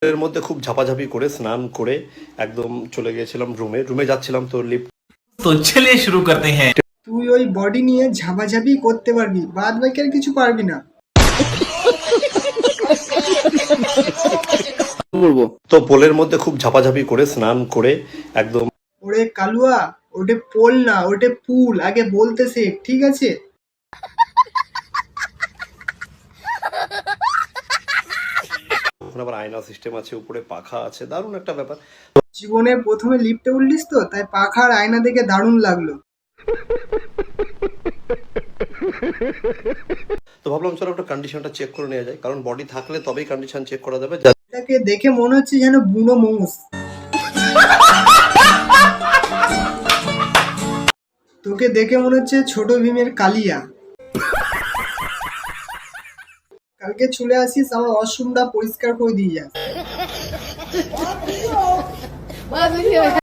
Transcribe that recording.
এর মধ্যে খুব ঝাপাঝাপি করে স্নান করে একদম চলে গিয়েছিলাম রুমে যাচ্ছিলাম তো লিফট। तो चलिए शुरू करते हैं। তুই ওই বডি নিয়ে ঝাপাঝাপি করতে পারবি, বাদ বাকি আর কিছু পারবি না। তো পোলের মধ্যে খুব ঝাপাঝাপি করে স্নান করে একদম ওরে কালুয়া, ওটে পোল না, ওটে পুল, আগে বলতে শেখ, ঠিক আছে? ওখানে আবার আয়না সিস্টেম আছে, উপরে পাখা আছে, দারুণ একটা ব্যাপার। জীবনে প্রথমে লিফটে উঠলিস তো, তাই পাখার আয়না দেখে দারুণ লাগলো। তো ভাবলাম চলো একটা কন্ডিশনটা চেক করে নেওয়া যায়, কারণ বডি থাকলে তবেই কন্ডিশন চেক করা যাবে। এটাকে দেখে মনে হচ্ছে যেন বুনো মোষ। তোকে দেখে মনে হচ্ছে ছোট ভীমের কালিয়া। কালকে চলে আসিস, আমার ওয়াশরুমটা পরিষ্কার করে দিয়ে যাস।